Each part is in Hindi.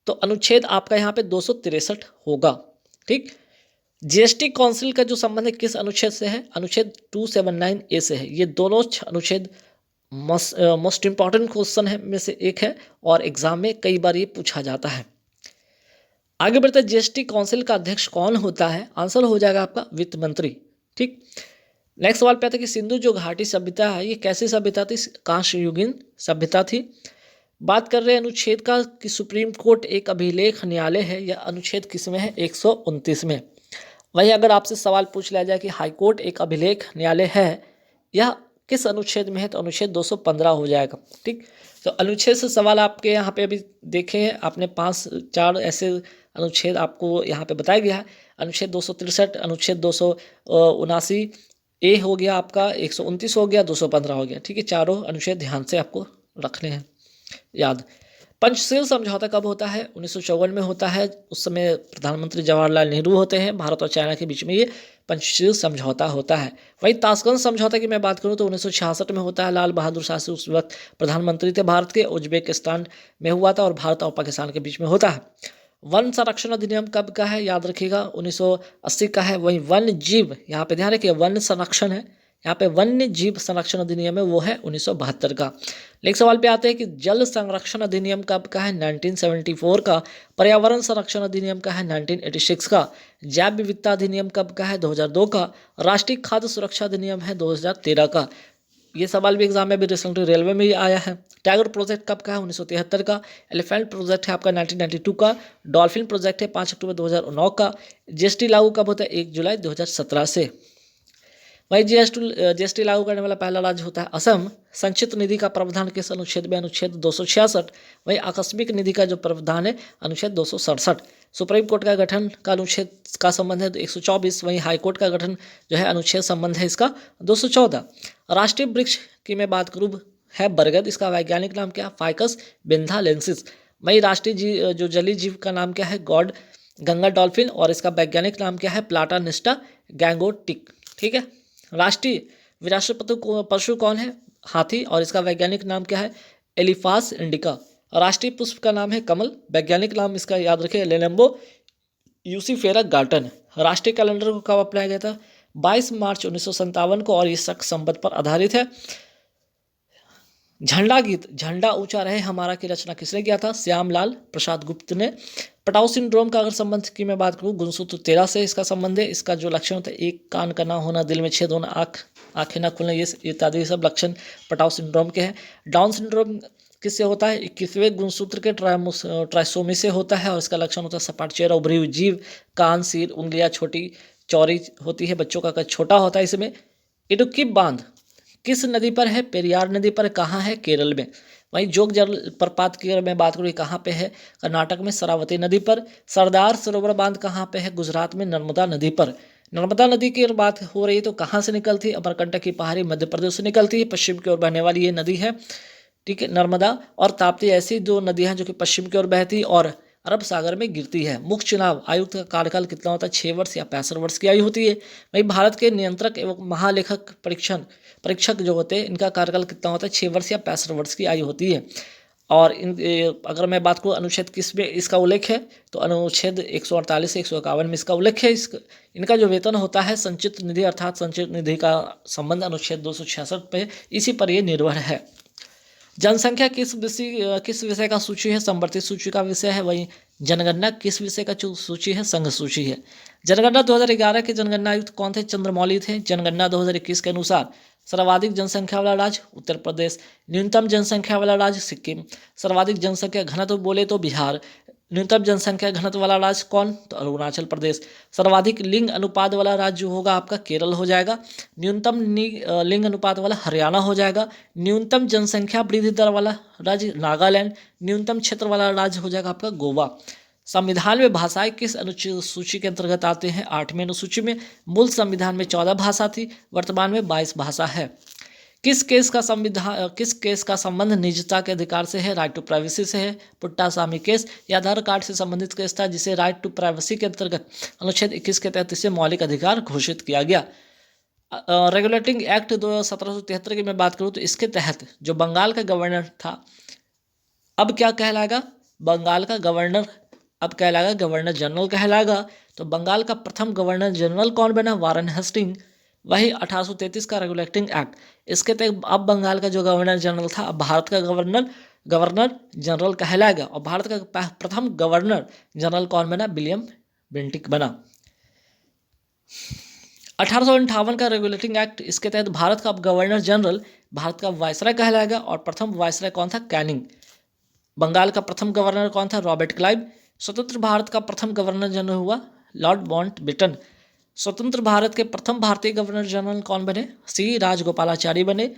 तो अनुच्छेद आपका यहाँ पे 263 होगा। ठीक। जीएसटी काउंसिल का जो संबंध है किस अनुच्छेद से है? अनुच्छेद 279A से है। ये दोनों अनुच्छेद मोस्ट इंपॉर्टेंट क्वेश्चन है में से एक है और एग्जाम में कई बार ये पूछा जाता है। आगे बढ़ते हैं, जीएसटी काउंसिल का अध्यक्ष कौन होता है? आंसर हो जाएगा आपका वित्त मंत्री। ठीक। नेक्स्ट सवाल पे आता है कि सिंधु जो घाटी सभ्यता है ये कैसी सभ्यता थी? कांस्ययुगीन सभ्यता थी। बात कर रहे हैं अनुच्छेद का कि सुप्रीम कोर्ट एक अभिलेख न्यायालय है, या अनुच्छेद किस में है? 129 में। वही अगर आपसे सवाल पूछ लिया जाए कि हाईकोर्ट एक अभिलेख न्यायालय है, यह किस अनुच्छेद में है? तो अनुच्छेद 215 हो जाएगा। ठीक। तो अनुच्छेद से सवाल आपके यहाँ पे अभी देखे हैं आपने 5-4 ऐसे अनुच्छेद आपको यहाँ पे बताया गया है। अनुच्छेद 263, अनुच्छेद 279 ए हो गया आपका, 129 हो गया, 215 हो गया। ठीक है, चारों अनुच्छेद ध्यान से आपको रखने हैं याद। पंचशील समझौता कब होता है? 1954 में होता है। उस समय प्रधानमंत्री जवाहरलाल नेहरू होते हैं। भारत और चाइना के बीच में ये पंचशील समझौता होता है। वही ताशकंद समझौता की मैं बात करूं तो 1966 में होता है। लाल बहादुर शास्त्री उस वक्त प्रधानमंत्री थे भारत के। उज्बेकिस्तान में हुआ था और भारत और पाकिस्तान के बीच में होता है। वन संरक्षण अधिनियम कब का है? याद रखिएगा 1980 का है। वही वन्य जीव, यहाँ पे ध्यान रखिए वन संरक्षण है, यहाँ पे वन्य जीव संरक्षण अधिनियम है, वो है 1972 का। नेक्स्ट सवाल पे आते हैं कि जल संरक्षण अधिनियम कब का है? 1974 का। पर्यावरण संरक्षण अधिनियम का है 1986 का। जैव विविधता अधिनियम कब का है? 2002 का। राष्ट्रीय खाद्य सुरक्षा अधिनियम है 2013 का। ये सवाल भी एग्जाम में भी रिसेंटली रेलवे में ही आया है। टाइगर प्रोजेक्ट कब का है? 1973 का। एलिफेंट प्रोजेक्ट है आपका 1992 का। डॉल्फिन प्रोजेक्ट है 5 अक्टूबर 2009 का। जीएसटी लागू कब होता है? 1 जुलाई 2017 से। वही जीएसटी लागू करने वाला पहला राज्य होता है असम। संचित निधि का प्रावधान किस अनुच्छेद में? अनुच्छेद 266। वही आकस्मिक निधि का जो प्रावधान है अनुच्छेद 267। सुप्रीम कोर्ट का गठन का अनुच्छेद का संबंध है 124। वहीं हाईकोर्ट का गठन जो है अनुच्छेद संबंध है इसका 214। राष्ट्रीय वृक्ष की मैं बात करूँ है बरगद। इसका वैज्ञानिक नाम क्या है? फाइकस बेंथालेंसिस। वही राष्ट्रीय जो जलीय जीव का नाम क्या है? God Ganga dolphin. और इसका वैज्ञानिक नाम क्या है? प्लाटानिस्टा गैंगोटिक। ठीक है। राष्ट्रीय विरासत पशु कौन है? हाथी। और इसका वैज्ञानिक नाम क्या है? एलिफास इंडिका। राष्ट्रीय पुष्प का नाम है कमल। वैज्ञानिक नाम इसका याद रखें लेनेम्बो यूसीफेरा गार्टन। राष्ट्रीय कैलेंडर को कब अपनाया गया था? 22 मार्च 1957 को और ये शक संबंध पर आधारित है। झंडा गीत झंडा ऊंचा रहे हमारा की रचना किसने किया था? श्यामलाल प्रसाद गुप्त ने। पटाउ सिंड्रोम का अगर संबंध की मैं बात करूँ गुणसूत्र 13 से इसका संबंध है। इसका जो लक्षण होता है एक कान का ना होना, दिल में छेद होना, आंखें ना खुलना, ये इत्यादि सब लक्षण पटाउ सिंड्रोम के हैं। डाउन सिंड्रोम किससे होता है? 21वें गुणसूत्र के ट्राइसोमी से होता है और इसका लक्षण होता है सपाट चेहरा, उभरी हुई जीभ, कान, सिर, उंगलियां छोटी चौड़ी होती है, बच्चों का कद छोटा होता है। इसमें इडुक्की बांध किस नदी पर है? पेरियार नदी पर। कहाँ है? केरल में। वहीं जोग जलप्रपात की अगर मैं बात करूँ कहाँ पे है? कर्नाटक में शरावती नदी पर। सरदार सरोवर बांध कहाँ पे है? गुजरात में नर्मदा नदी पर। नर्मदा नदी की अगर बात हो रही है तो कहाँ से निकलती है? अमरकंटक की पहाड़ी मध्य प्रदेश से निकलती है। पश्चिम की ओर बहने वाली ये नदी है। ठीक है, नर्मदा और ताप्ती ऐसी दो नदियां जो कि पश्चिम की ओर बहती और अरब सागर में गिरती है। मुख्य चुनाव आयुक्त का कार्यकाल कितना होता है? 6 वर्ष या 65 वर्ष की आयु होती है। वहीं भारत के नियंत्रक एवं महालेखक परीक्षक जो होते हैं इनका कार्यकाल कितना होता है? 6 वर्ष या 65 वर्ष की आयु होती है। और अगर मैं बात करूँ अनुच्छेद किस में इसका उल्लेख है तो अनुच्छेद 148 से 151 में इसका उल्लेख है। इनका जो वेतन होता है संचित निधि अर्थात संचित निधि का संबंध अनुच्छेद 266 पे इसी पर यह निर्भर है। जनसंख्या किस विषय का सूची है? संवर्धित सूची का विषय है। वहीं जनगणना किस विषय का सूची है? संघ सूची है। जनगणना 2011 के जनगणना आयुक्त कौन थे? चंद्रमौली थे। जनगणना 2021 के अनुसार सर्वाधिक जनसंख्या वाला राज्य उत्तर प्रदेश, न्यूनतम जनसंख्या वाला राज्य सिक्किम, सर्वाधिक जनसंख्या घनत्व बोले तो बिहार, न्यूनतम जनसंख्या घनत्व वाला राज्य कौन? तो अरुणाचल प्रदेश। सर्वाधिक लिंग अनुपात वाला राज्य होगा आपका केरल हो जाएगा। न्यूनतम लिंग अनुपात वाला हरियाणा हो जाएगा। न्यूनतम जनसंख्या वृद्धि दर वाला राज्य नागालैंड। न्यूनतम क्षेत्र वाला राज्य हो जाएगा आपका गोवा। संविधान में भाषाएं किस अनुसूची के अंतर्गत आते हैं? 8वीं अनुसूची में। मूल संविधान में 14 भाषा थी, वर्तमान में 22 भाषा है। किस केस का संबंध निजता के अधिकार से है? राइट टू प्राइवेसी से है। पुट्टासामी केस या आधार कार्ड से संबंधित केस था जिसे राइट टू प्राइवेसी के अंतर्गत अनुच्छेद 21 के तहत इसे मौलिक अधिकार घोषित किया गया। रेगुलेटिंग एक्ट 1773 की मैं बात करूँ तो इसके तहत जो बंगाल का गवर्नर था अब क्या कहलाएगा? बंगाल का गवर्नर अब कहलाएगा गवर्नर जनरल कहलाएगा। तो बंगाल का प्रथम गवर्नर जनरल कौन बना? Warren Hastings. वही 1833 का रेगुलेटिंग एक्ट, इसके तहत अब बंगाल का जो गवर्नर जनरल था अब भारत का गवर्नर गवर्नर जनरल कहलाएगा। और भारत का प्रथम गवर्नर जनरल कौन बना? विलियम बेंटिक बना। 1858 का रेगुलेटिंग एक्ट, इसके तहत भारत का अब गवर्नर जनरल भारत का वायसराय कहलाएगा। और प्रथम वायसराय कौन था? कैनिंग। बंगाल का प्रथम गवर्नर कौन था? Robert Clive. स्वतंत्र भारत का प्रथम गवर्नर जनरल हुआ लॉर्ड माउंटबेटन। स्वतंत्र भारत के प्रथम भारतीय गवर्नर जनरल कौन बने? सी राजगोपालाचारी बने।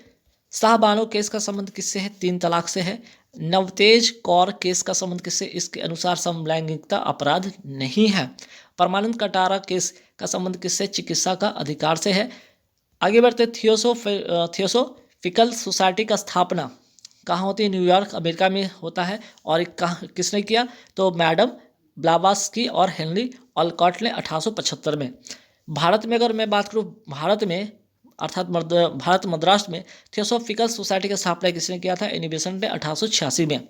शाहबानो केस का संबंध किससे है? 3 तलाक से है। नवतेज कौर केस का संबंध किससे? इसके अनुसार समलैंगिकता अपराध नहीं है। परमानंद कटारा केस का संबंध किससे? चिकित्सा का अधिकार से है। आगे बढ़ते, थियोसोफिकल सोसाइटी का स्थापना कहाँ होती है? न्यूयॉर्क अमेरिका में होता है। और किसने किया? तो मैडम ब्लावास्की और हेनरी ऑलकॉट ने 1875 में। भारत में अगर मैं बात करूँ, भारत में अर्थात भारत मद्रास में थियोसोफिकल सोसाइटी की स्थापना किसने किया था? एनी बेसेंट ने 1886 में।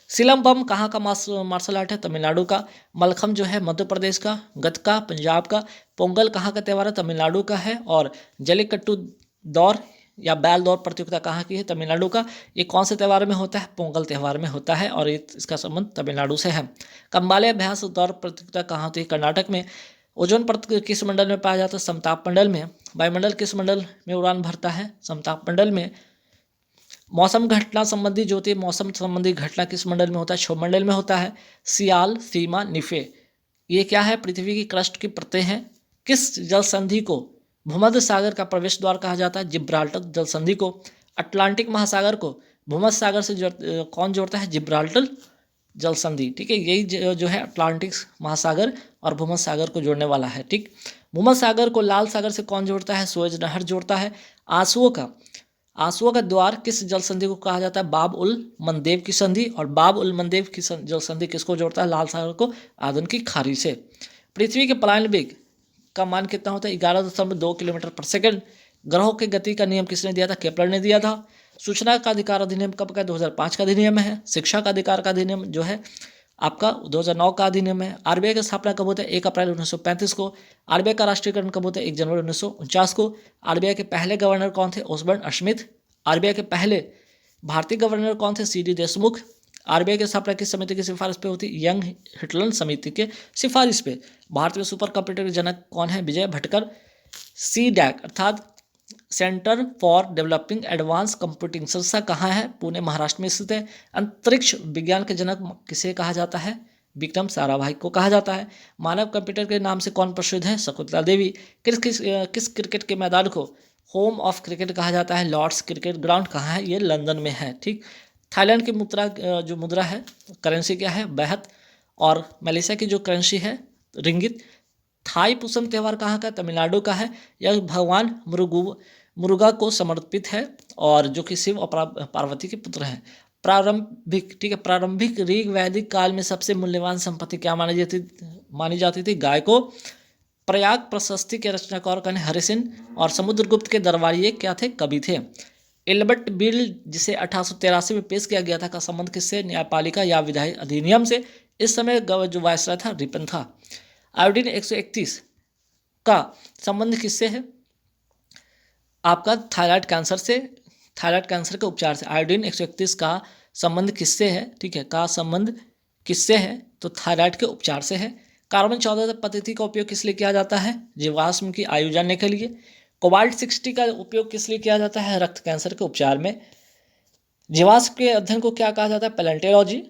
सिलम्बम कहाँ का मार्शल आर्ट है? तमिलनाडु का। मलखम जो है मध्य प्रदेश का। गतका पंजाब का। पोंगल कहाँ का त्यौहार है? तमिलनाडु का है। और जल्लीकट्टू दौर या बैल दौर प्रतियोगिता कहाँ की है? तमिलनाडु का। ये कौन से त्यौहार में होता है? पोंगल त्यौहार में होता है और इसका संबंध तमिलनाडु से है। कंबाले अभ्यास दौर प्रतियोगिता कहाँ होती है? कर्नाटक में। ओजोन परत किस मंडल में पाया जाता है? समताप मंडल में। वायुमंडल किस मंडल में उड़ान भरता है? समताप मंडल में। मौसम घटना संबंधी जो होती है, मौसम संबंधी घटना किस मंडल में होता है? क्षोभ मंडल में होता है। सियाल, सीमा, निफे, ये क्या है? पृथ्वी की क्रस्ट की परतें हैं। किस जल संधि को भूमध्य सागर का प्रवेश द्वार कहा जाता है? जिब्राल्टर जल संधि को। अटलांटिक महासागर को भूमध्य सागर से कौन जोड़ता है? जिब्राल्टर जल संधि। ठीक है, यही जो है अटलांटिक महासागर और भूमध्य सागर को जोड़ने वाला है। ठीक, भूमध्य सागर को लाल सागर से कौन जोड़ता है? सुएज नहर जोड़ता है। आंसुओं का द्वार किस जल संधि को कहा जाता है? बाब उल मंदेब की संधि। और बाब उल मंदेब की जल संधि किसको जोड़ता है? लाल सागर को आदन की खाड़ी से। पृथ्वी के पलायन वेग का मान कितना होता है? 11.2 किलोमीटर पर सेकंड। ग्रहों की गति का नियम किसने दिया था? केपलर ने दिया था। सूचना का अधिकार अधिनियम कब का? 2005 का अधिनियम है। शिक्षा का अधिकार का अधिनियम जो है आपका 2009 का अधिनियम है। आरबीआई की स्थापना कब होता है? 1 अप्रैल 1935 को। आरबीआई का राष्ट्रीयकरण कब होता है? 1 जनवरी 1949 को। आरबीआई के पहले गवर्नर कौन थे? ओसबर्न स्मिथ। आरबीआई के पहले भारतीय गवर्नर कौन थे? सीडी देशमुख। आरबीआई की स्थापना किस समिति की सिफारिश पे होती? यंग हिटलर समिति के सिफारिश पे। भारत में सुपर कंप्यूटर के जनक कौन है? विजय भटकर। CDAC अर्थात centre for developing advance computing संस्था कहाँ है? पुणे महाराष्ट्र में स्थित है। अंतरिक्ष विज्ञान के जनक किसे कहा जाता है? विक्रम साराभाई को कहा जाता है। मानव कंप्यूटर के नाम से कौन प्रसिद्ध है? शकुंतला देवी। किस क्रिकेट के मैदान को होम ऑफ क्रिकेट कहा जाता है? लॉर्ड्स क्रिकेट ग्राउंड कहाँ है? ये लंदन में है। ठीक, थाईलैंड की जो मुद्रा है, करेंसी क्या है? बैहत। और मलेशिया की जो करेंसी है रिंगित। थाई पुसम त्यौहार कहाँ का? तमिलनाडु का है। यह भगवान मुरुगा को समर्पित है और जो कि शिव और पार्वती के पुत्र हैं। प्रारंभिक ऋग वैदिक काल में सबसे मूल्यवान संपत्ति क्या मानी जाती थी? गाय को। प्रयाग प्रशस्ति के रचनाकार कौन है? हरिसेन। और समुद्रगुप्त के दरबारी क्या थे? कवि थे। एल्बर्ट बिल जिसे 1883 में पेश किया गया था का संबंध किससे? न्यायपालिका या विधायी अधिनियम से। इस समय जो वायसराय था रिपन था। आयोडीन 131 का संबंध किससे है? आपका थायराइड कैंसर से। थायराइड कैंसर के उपचार से आयोडीन 131 का संबंध किससे है? ठीक है, का संबंध किससे है? तो थायराइड के उपचार से है। कार्बन 14 पद्धति का उपयोग किस लिए किया जाता है? जीवाश्म की आयु जानने के लिए। कोबाल्ट 60 का उपयोग किस लिए किया जाता है? रक्त कैंसर के उपचार में। जीवाश्म के अध्ययन को क्या कहा जाता है? पैलेंटोलॉजी।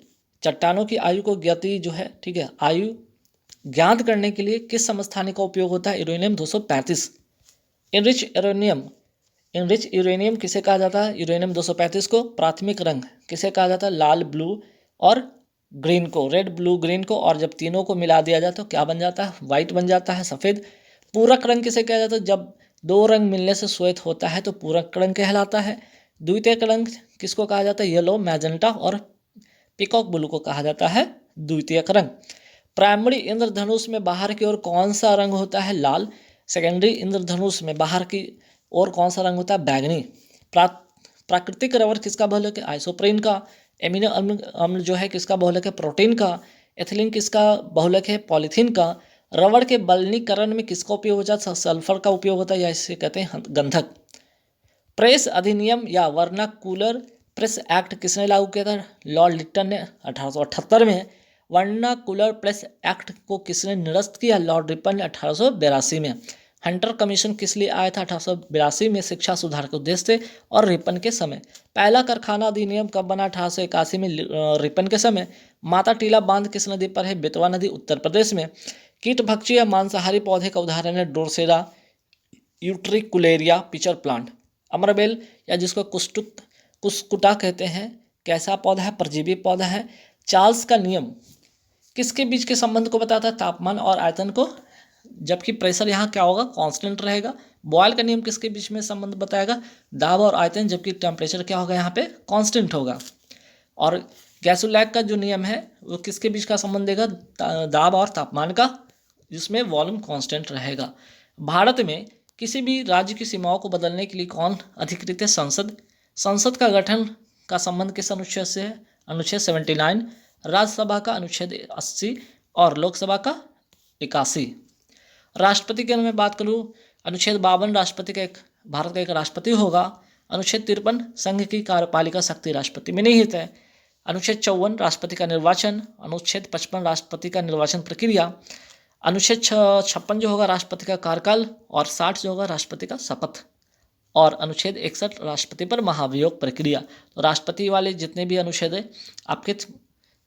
चट्टानों की आयु को गति जो है, ठीक है, आयु ज्ञात करने के लिए किस समस्थानिक का उपयोग होता है? यूरेनियम 235। इनरिच यूरेनियम किसे कहा जाता है? यूरेनियम 235 को। प्राथमिक रंग किसे कहा जाता है? लाल, ब्लू और ग्रीन को। रेड, ब्लू, ग्रीन को। और जब तीनों को मिला दिया जाए तो क्या बन जाता है? व्हाइट बन जाता है, सफ़ेद। पूरक रंग किसे कहा जाता है? जब 2 रंग मिलने से श्वेत होता है तो पूरक रंग कहलाता है। द्वितीयक रंग किसको कहा जाता है? येलो, मैजेंटा और पीकॉक ब्लू को कहा जाता है द्वितीयक रंग। प्राइमरी इंद्रधनुष में बाहर की ओर कौन सा रंग होता है? लाल। सेकेंडरी इंद्रधनुष में बाहर की ओर कौन सा रंग होता है? बैंगनी। प्राकृतिक रबर किसका बल है? आइसोप्रीन का। एमिनो अम्ल अम्ल जो है किसका बहुलक है? प्रोटीन का। एथिलीन किसका बहुलक है? पॉलीथीन का। रबड़ के बलनीकरण में किसका उपयोग होता है? सल्फर का उपयोग होता है, या इसे कहते हैं गंधक। प्रेस अधिनियम या वर्नाकुलर प्रेस एक्ट किसने लागू किया था? लॉर्ड लिट्टन ने 1878 में। वर्नाकुलर प्रेस एक्ट को किसने निरस्त किया? लॉर्ड रिपन ने 1882 में। हंटर कमीशन किस लिए आया था? 1882 में शिक्षा सुधार के उद्देश्य से और रिपन के समय। पहला कारखाना अधिनियम कब बना? 1881 में रिपन के समय। माता टीला बांध किस नदी पर है? बेतवा नदी, उत्तर प्रदेश में। कीट भक्षी या मांसाहारी पौधे का उदाहरण है ड्रोसेरा यूट्रिकुलेरिया पिचर प्लांट। अमरबेल या जिसको कुस्कुटा कहते हैं, कैसा पौधा है? परजीवी पौधा है। चार्ल्स का नियम किसके बीच के संबंध को बताता है? तापमान और आयतन को, जबकि प्रेशर यहाँ क्या होगा? कांस्टेंट रहेगा। बॉयल का नियम किसके बीच में संबंध बताएगा? दाब और आयतन, जबकि टेम्परेचर क्या होगा? यहाँ पे कांस्टेंट होगा। और गैसुलैक का जो नियम है वो किसके बीच का संबंध देगा? दाब और तापमान का, जिसमें वॉल्यूम कांस्टेंट रहेगा। भारत में किसी भी राज्य की सीमाओं को बदलने के लिए कौन अधिकृत है? संसद। संसद का गठन का संबंध किस अनुच्छेद से है? अनुच्छेद 79। राज्यसभा का अनुच्छेद 80 और लोकसभा का 81। राष्ट्रपति के में बात करूँ, अनुच्छेद 52 राष्ट्रपति का एक भारत का एक राष्ट्रपति होगा। अनुच्छेद 53 संघ की कार्यपालिका शक्ति राष्ट्रपति में निहित है। अनुच्छेद 54 राष्ट्रपति का निर्वाचन। अनुच्छेद 55 राष्ट्रपति का निर्वाचन प्रक्रिया। अनुच्छेद 56 जो होगा राष्ट्रपति का कार्यकाल, और 60 जो होगा राष्ट्रपति का शपथ। और अनुच्छेद 61 राष्ट्रपति पर महाभियोग प्रक्रिया। तो राष्ट्रपति वाले जितने भी अनुच्छेद है आपके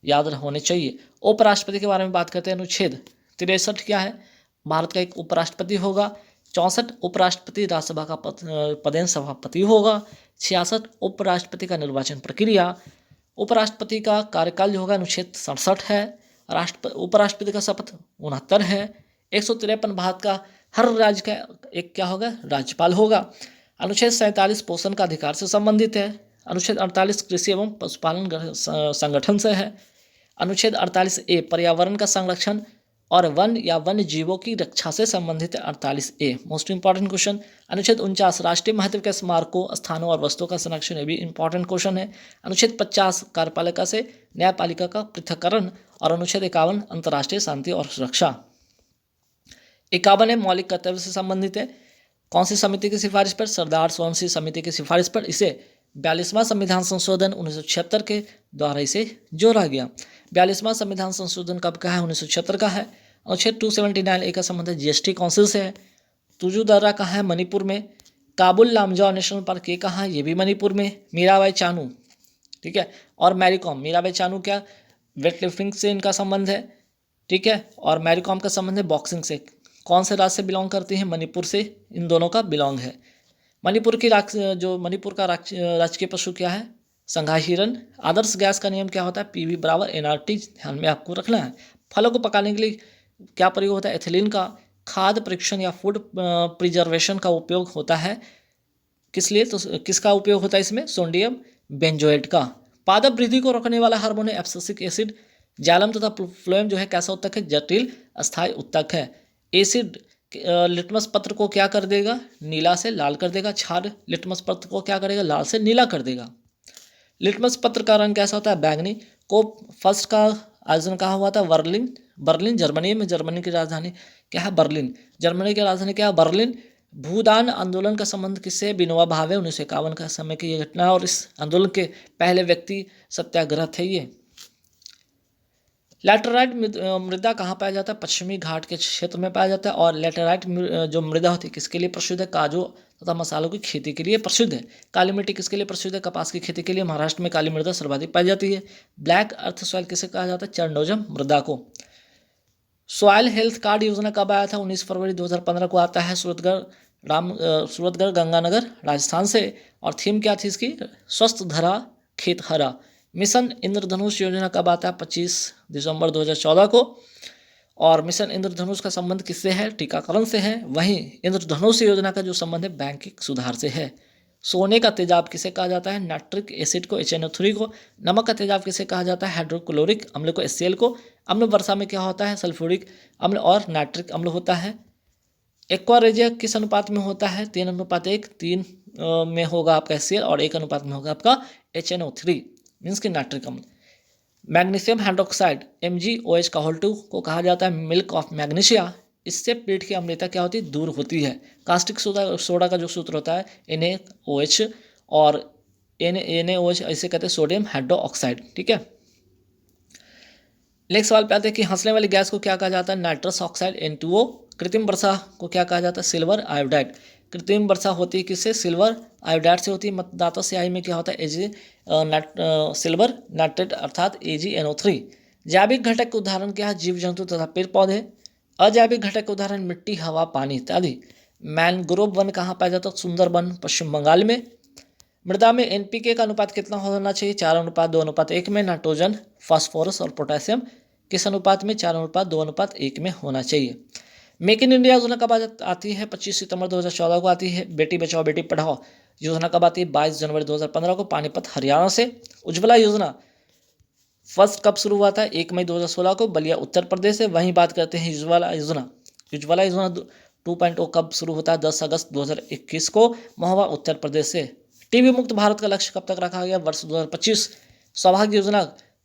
याद होने चाहिए। उपराष्ट्रपति के बारे में बात करते हैं। अनुच्छेद 63 क्या है? भारत का एक उपराष्ट्रपति होगा। 64 उपराष्ट्रपति राज्यसभा का पदेन सभापति होगा। 66 उपराष्ट्रपति का निर्वाचन प्रक्रिया। उपराष्ट्रपति का कार्यकाल जो होगा अनुच्छेद 67 है। उपराष्ट्रपति का शपथ 69 है। 153 भारत का हर राज्य का एक क्या होगा? राज्यपाल होगा। अनुच्छेद 47 पोषण का अधिकार से संबंधित है। अनुच्छेद 48 कृषि एवं पशुपालन संगठन से है। अनुच्छेद 48A पर्यावरण का संरक्षण और वन या वन्य जीवों की रक्षा से संबंधित है। 48A most important question. अनुच्छेद 49 राष्ट्रीय महत्व के स्मारकों, स्थानों और वस्तुओं का संरक्षण, ये भी इंपॉर्टेंट क्वेश्चन है। अनुच्छेद 50 कार्यपालिका से न्यायपालिका का पृथक्करण। और अनुच्छेद 51 अंतर्राष्ट्रीय शांति और सुरक्षा। 51 मौलिक कर्तव्य से संबंधित है। कौन सी समिति की सिफारिश पर? सरदार सोमसी समिति की सिफारिश पर इसे 42वां संविधान संशोधन 1976 के द्वारा इसे जोड़ा गया। 42वां संविधान संशोधन कब का है? 1976 का है। अनुच्छेद 279A का संबंध जीएसटी काउंसिल से है। तुजू दर्रा कहाँ है? मणिपुर में। काबुल लामजाओ नेशनल पार्क ये कहाँ है? ये भी मणिपुर में। मीराबाई चानू, ठीक है, और मैरी कॉम। मीराबाई चानू क्या वेट लिफ्टिंग से इनका संबंध है, ठीक है, और मैरी कॉम का संबंध है बॉक्सिंग से। कौन से राज्य से बिलोंग करती हैं? मणिपुर से इन दोनों का बिलोंग है। मणिपुर की मणिपुर का राजकीय पशु क्या है? संघाई हिरन। आदर्श गैस का नियम क्या होता है? PV बराबर NRT, ध्यान में आपको रखना है। फलों को पकाने के लिए क्या प्रयोग होता है? एथिलीन का। खाद्य परीक्षण या फूड प्रिजर्वेशन का उपयोग होता है किस लिए? तो किसका उपयोग होता है इसमें? सोडियम बेंजोएट का। पादप वृद्धि को रोकने वाला हार्मोन है एब्सिसिक एसिड। जालम तथा फ्लोएम जो है कैसा उत्तक है? जटिल अस्थायी उत्तक है। एसिड लिटमस पत्र को क्या कर देगा? नीला से लाल कर देगा। क्षार लिटमस पत्र को क्या करेगा? लाल से नीला कर देगा। लिटमस पत्र का रंग कैसा होता है? बैंगनी। कोप फर्स्ट का आयोजन कहाँ हुआ था? बर्लिन जर्मनी में। जर्मनी की राजधानी क्या है? बर्लिन। जर्मनी की राजधानी क्या है? बर्लिन। भूदान आंदोलन का संबंध किससे? विनोबा भावे। 1951 का समय की यह घटना, और इस आंदोलन के पहले व्यक्ति सत्याग्रह थे ये। लैटेराइट मृदा कहाँ पाया जाता है? पश्चिमी घाट के क्षेत्र में पाया जाता है। और लैटेराइट जो मृदा होती है किसके लिए प्रसिद्ध है? काजू तथा मसालों की खेती के लिए प्रसिद्ध है। काली मिट्टी किसके लिए प्रसिद्ध है? कपास की खेती के लिए। महाराष्ट्र में काली मृदा सर्वाधिक पाई जाती है। ब्लैक अर्थ सॉइल किसे कहा जाता है? चरनोजम मृदा को। सॉइल हेल्थ कार्ड योजना कब आया था? 19 फरवरी 2015 को आता है। सूरतगढ़ गंगानगर राजस्थान से। और थीम क्या थी इसकी? स्वस्थ धरा खेत हरा। मिशन इंद्रधनुष योजना कब आता है? 25 दिसंबर 2014 को। और मिशन इंद्रधनुष का संबंध किससे है? टीकाकरण से है। वहीं इंद्रधनुष योजना का जो संबंध है बैंकिंग सुधार से है। सोने का तेजाब किसे कहा जाता है? नाइट्रिक एसिड को, HNO3 को। नमक का तेजाब किसे कहा जाता है? हाइड्रोक्लोरिक अम्ल को, HCl को। अम्ल वर्षा में क्या होता है? सल्फ्यूरिक अम्ल और नाइट्रिक अम्ल होता है। एक्वारेजिया किस अनुपात में होता है? 3:1। 3 में होगा आपका HCl और 1 अनुपात में होगा आपका HNO3। मीन्स कि नाइट्रिक अम्ल। मैग्नीशियम हाइड्रोक्साइड MgOH का होल 2 को कहा जाता है मिल्क ऑफ मैग्नीशिया। इससे पेट की अम्लता क्या होती है, दूर होती है। कास्टिक सोडा का जो सूत्र होता है NaOH, और NaOH ऐसे कहते हैं सोडियम हाइड्रोक्साइड। ठीक है। नेक्स्ट सवाल पे आते हैं कि हंसने वाली गैस को क्या कहा जाता है, नाइट्रस ऑक्साइड N2O। कृत्रिम वर्षा को क्या कहा जाता है, सिल्वर आयोडाइड। कृत्रिम वर्षा होती है किससे, सिल्वर आयोडाइड से होती है। मतदाता स्याही में क्या होता है, सिल्वर नाइट्रेट अर्थात AgNO3। जैविक घटक के उदाहरण क्या है, जीव जंतु तथा पेड़ पौधे। अजैविक घटक के उदाहरण मिट्टी, हवा, पानी इत्यादि। मैनग्रोव वन कहाँ पाया जाता है, सुंदरबन पश्चिम बंगाल में। मृदा में NPK का अनुपात कितना होना चाहिए, 4:2:1 में। नाइट्रोजन, फास्फोरस और पोटेशियम किस अनुपात में, 4:2:1 में होना चाहिए। मेक इन इंडिया योजना कब आती है, 25 सितंबर 2014 को आती है। बेटी बचाओ बेटी पढ़ाओ योजना कब आती है, 22 जनवरी 2015 को, पानीपत हरियाणा से। उज्ज्वला योजना फर्स्ट कब शुरू हुआ था, 1 मई 2016 को, बलिया उत्तर प्रदेश से। वहीं बात करते हैं उज्ज्वला योजना। उज्ज्वला योजना 2.0 कब शुरू होता है, 10 अगस्त 2021 को, महोबा उत्तर प्रदेश से। टीबी मुक्त भारत का लक्ष्य कब तक रखा गया, वर्ष 2025। सौभाग्य योजना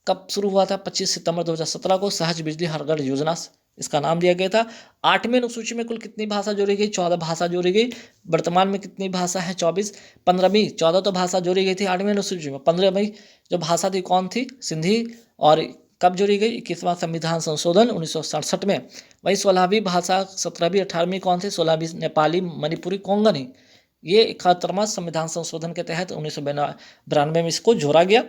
कब शुरू हुआ था, 25 सितंबर 2017 को। सहज बिजली हर घर योजना इसका नाम दिया गया था। 8वीं अनुसूची में कुल कितनी भाषा जोड़ी गई, 14 भाषा जोड़ी गई। वर्तमान में कितनी भाषा है, 24। 15वीं 14 तो भाषा जोड़ी गई थी 8वीं अनुसूची में। 15वीं जो भाषा थी कौन थी, सिंधी। और कब जोड़ी गई, 21वां संविधान संशोधन 1967 में। वही 16वीं भाषा 17वीं 18वीं कौन थी, 16वीं नेपाली, मणिपुरी, कोंकणी। ये 71वां संविधान संशोधन के तहत 1992 में इसको जोड़ा गया।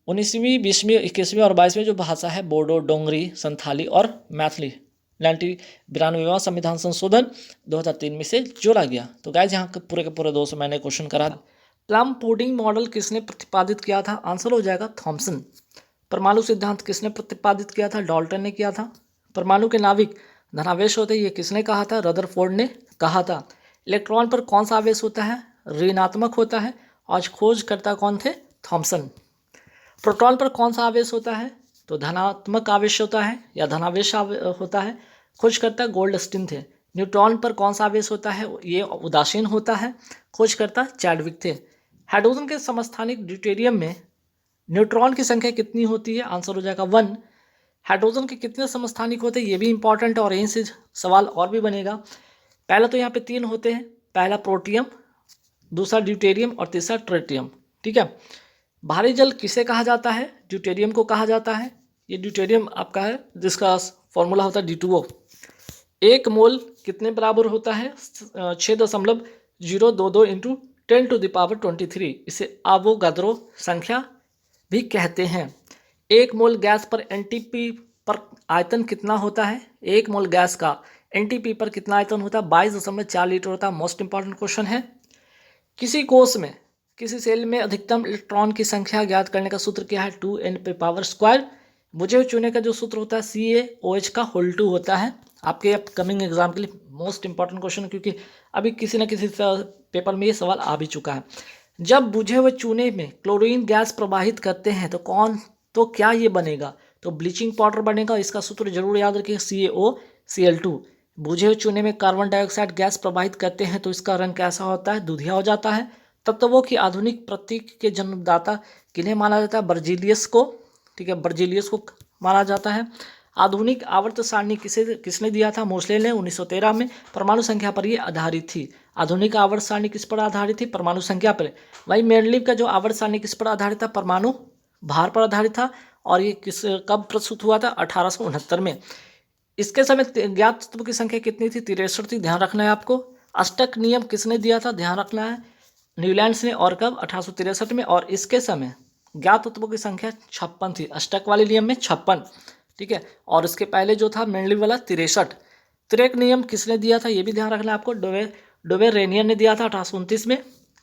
19वीं 20वीं 21वीं और 22वीं जो भाषा है बोडो, डोंगरी, संथाली और मैथिली 92वां संविधान संशोधन 2003 में से जोड़ा गया। तो गाइस यहाँ पूरे के पूरे 200 मैंने क्वेश्चन करा। प्लम पुडिंग मॉडल किसने प्रतिपादित किया था, आंसर हो जाएगा थॉमसन। परमाणु सिद्धांत किसने प्रतिपादित किया था, डाल्टन ने किया था। परमाणु के नाविक धनावेश होते हैं, ये किसने कहा था, रदरफोर्ड ने कहा था। इलेक्ट्रॉन पर कौन सा आवेश होता है, ऋणात्मक होता है। आज खोजकर्ता कौन थे, थॉमसन। प्रोटॉन पर कौन सा आवेश होता है, तो धनात्मक आवेश होता है या धनावेश होता है। खोजकर्ता गोल्डस्टीन थे। न्यूट्रॉन पर कौन सा आवेश होता है, ये उदासीन होता है। खोजकर्ता चैडविक थे। हाइड्रोजन के समस्थानिक ड्यूटेरियम में न्यूट्रॉन की संख्या कितनी होती है, आंसर हो जाएगा 1। हाइड्रोजन के कितने समस्थानिक होते हैं, ये भी इंपॉर्टेंट और यहीं से सवाल और भी बनेगा। पहला तो यहाँ पे 3 होते हैं, पहला प्रोटियम, दूसरा ड्यूटेरियम और तीसरा ट्रिटियम। ठीक है। भारी जल किसे कहा जाता है, ड्यूटेरियम को कहा जाता है। ये ड्यूटेरियम आपका है जिसका फॉर्मूला होता है D2O। 1 मोल कितने बराबर होता है, 6.022 इंटू 10⁻23। इसे एवोगाद्रो संख्या भी कहते हैं। 1 मोल गैस पर NTP पर आयतन कितना होता है, 1 मोल गैस का NTP पर कितना आयतन होता है, 22.4 लीटर होता है। मोस्ट इंपॉर्टेंट क्वेश्चन है। किसी कोष में, किसी सेल में अधिकतम इलेक्ट्रॉन की संख्या ज्ञात करने का सूत्र क्या है, 2n⁻²। बुझे चुने का जो सूत्र होता है CaOH का होल 2 होता है। आपके अपकमिंग एग्जाम के लिए मोस्ट इंपॉर्टेंट क्वेश्चन, क्योंकि अभी किसी न किसी पेपर में ये सवाल आ भी चुका है। जब बुझे हुए चूने में क्लोरीन गैस प्रवाहित करते हैं तो क्या ये बनेगा, तो ब्लीचिंग पाउडर बनेगा। इसका सूत्र जरूर याद रखिए, CaOCl2। बुझे हुए चूने में कार्बन डाइऑक्साइड गैस प्रवाहित करते हैं तो इसका रंग कैसा होता है, दूधिया हो जाता है। तत्वों की आधुनिक प्रतीक के जन्मदाता किन्हें माना जाता है, बर्जीलियस को। ठीक है, बर्जीलियस को माना जाता है। आधुनिक आवर्त सारणी किसने दिया था, मोसले ने 1913 में। परमाणु संख्या पर ये आधारित थी। आधुनिक आवर्त सारणी किस पर आधारित थी, परमाणु संख्या पर। वही मेंडलीव का जो आवर्त सारणी किस पर आधारित था, परमाणु भार पर आधारित था। और ये कब प्रस्तुत हुआ था, 1869 में। इसके समय ज्ञात तत्वों की संख्या कितनी थी, 63 थी। ध्यान रखना है आपको। अष्टक नियम किसने दिया था, ध्यान रखना है, न्यूलैंड्स ने। और कब, 1863 में। और इसके समय ज्ञात तत्वों की संख्या 56 थी। अष्टक वाले नियम में 56। ठीक है। और इसके पहले जो था मेंडलीव वाला 63। त्रेक नियम किसने दिया था, ये भी ध्यान रखना है आपको, डोवेरेनियन ने दिया था 1829 में।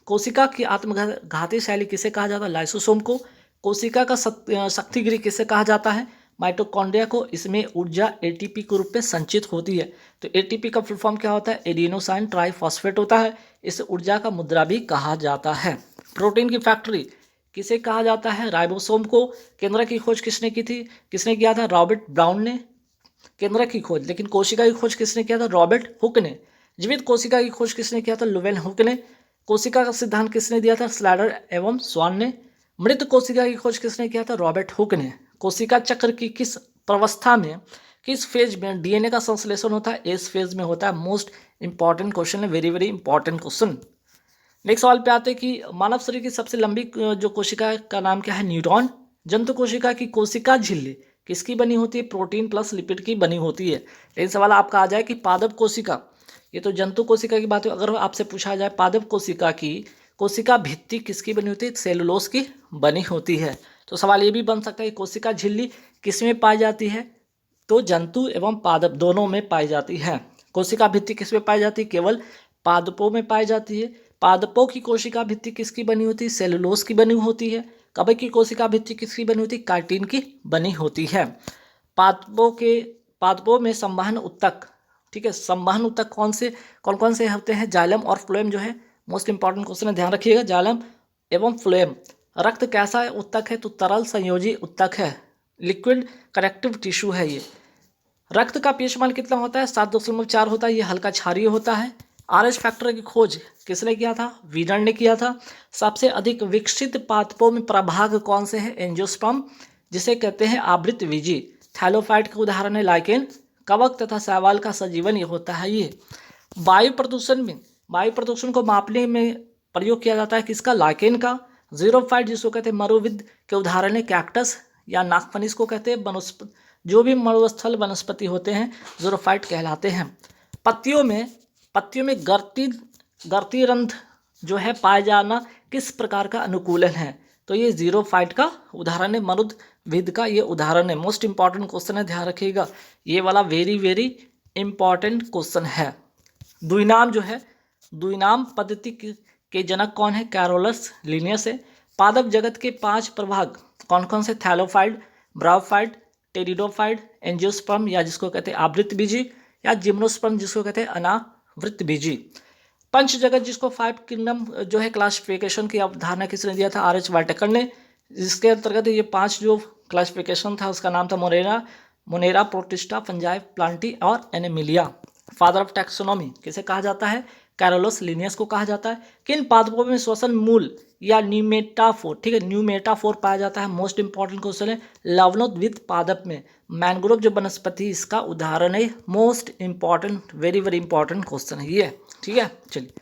कोशिका की आत्मघाती शैली किसे कहा जाता है, लाइसोसोम को। कोशिका का शक्तिगृह किसे कहा जाता है, माइटोकॉन्ड्रिया को। इसमें ऊर्जा ATP के रूप में संचित होती है। तो ATP का फुल फॉर्म क्या होता है, एडिनोसाइन ट्राइफॉस्फेट होता है। इसे ऊर्जा का मुद्रा भी कहा जाता है। प्रोटीन की फैक्ट्री किसे कहा जाता है, राइबोसोम को। केंद्रक की खोज किसने की थी, किसने किया था, रॉबर्ट ब्राउन ने केंद्रक की खोज। लेकिन कोशिका की खोज किसने किया था, रॉबर्ट हुक ने। जीवित कोशिका की खोज किसने किया था, लुवेल हुक ने। कोशिका का सिद्धांत किसने दिया था, स्लाइडर एवं स्वान ने। मृत कोशिका की खोज किसने किया था? रॉबर्ट हुक ने। कोशिका चक्र की किस प्रवस्था में, किस फेज में डीएनए का संश्लेषण होता है? एस फेज में होता है। मोस्ट इंपॉर्टेंट क्वेश्चन है, very very important question. Next सवाल पे आते हैं कि मानव शरीर की सबसे लंबी जो कोशिका का नाम क्या है? न्यूरॉन। जंतु कोशिका की कोशिका झिल्ली किसकी बनी होती है? प्रोटीन प्लस लिपिड की बनी होती है। लेकिन सवाल आपका आ जाए कि पादप कोशिका, ये तो जंतु कोशिका की बात है, अगर आपसे पूछा जाए पादप कोशिका की कोशिका भित्ति किसकी बनी होती है? सेलुलोज की बनी होती है। तो सवाल ये भी बन सकता है कि कोशिका झिल्ली किस में पाई जाती है? तो जंतु एवं पादप दोनों में पाई जाती है। कोशिका भित्ति किस में पाई जाती है? केवल पादपों में पाई जाती है। पादपों की कोशिका भित्ति किसकी बनी होती है? सेलुलोज की बनी होती है। कवक की कोशिका भित्ति किसकी बनी होती है? काइटिन की बनी होती है। पादपों में संवहन उत्तक, ठीक है, संवहन उत्तक कौन कौन से होते हैं? जाइलम और फ्लोएम जो है मोस्ट इंपॉर्टेंट क्वेश्चन है, ध्यान रखिएगा। जाइलम एवं फ्लोएम। रक्त कैसा उत्तक है? तो तरल संयोजी उत्तक है, लिक्विड कनेक्टिव टिश्यू है ये। रक्त का पीएच मान कितना होता है? 7.4 होता है, ये हल्का क्षारीय होता है। आरएच फैक्टर की खोज किसने किया था? वीनर ने किया था। सबसे अधिक विकसित पादपों में प्रभाग कौन से हैं? एंजियोस्पर्म, जिसे कहते हैं आवृतबीजी। थैलोफाइट का उदाहरण है लाइकेन। कवक तथा शैवाल का सजीवन ये होता है ये। वायु प्रदूषण में, वायु प्रदूषण को मापने में प्रयोग किया जाता है किसका? लाइकेन का। जीरोफाइट जिसको कहते हैं मरुविद के उदाहरण है कैक्टस या नागफनी को कहते हैं। वनस्पति, जो भी मरुस्थल वनस्पति होते हैं जीरोफाइट कहलाते हैं। पत्तियों में गर्ती रंध्र जो है पाए जाना किस प्रकार का अनुकूलन है? तो ये जीरोफाइट का उदाहरण है, मरुदविद का ये उदाहरण है। मोस्ट इंपॉर्टेंट क्वेश्चन है, ध्यान रखिएगा, ये वाला वेरी वेरी इंपॉर्टेंट क्वेश्चन है। द्विनाम जो है, द्विनाम पद्धति के जनक कौन है? कैरोलस लिनियस है। पादप जगत के 5 प्रभाग कौन कौन से? थैलोफाइट, ब्रायोफाइट, टेरिडोफाइट, एंजियोस्पर्म या जिसको कहते हैं आवृतबीजी, या जिम्नोस्पर्म जिसको कहते हैं अनावृतबीजी। पंच जगत जिसको 5 किंगडम जो है क्लासिफिकेशन की अवधारणा किसने दिया था? आर.एच. वाइटेकर ने। जिसके अंतर्गत ये 5 जो क्लासिफिकेशन था उसका नाम था मोनेरा, प्रोटिस्टा, फंजाई, प्लांटी और एनिमिलिया। फादर ऑफ टैक्सोनॉमी किसे कहा जाता है? कैरोलस लिनियस को कहा जाता है। किन पादपों में श्वसन मूल या न्यूमेटाफोर, ठीक है, न्यूमेटाफोर पाया जाता है? मोस्ट इंपॉर्टेंट क्वेश्चन है। लवणोद्भिद पादप में मैंग्रोव जो वनस्पति इसका उदाहरण है। Most important, very very important question है ये, ठीक है। चलिए,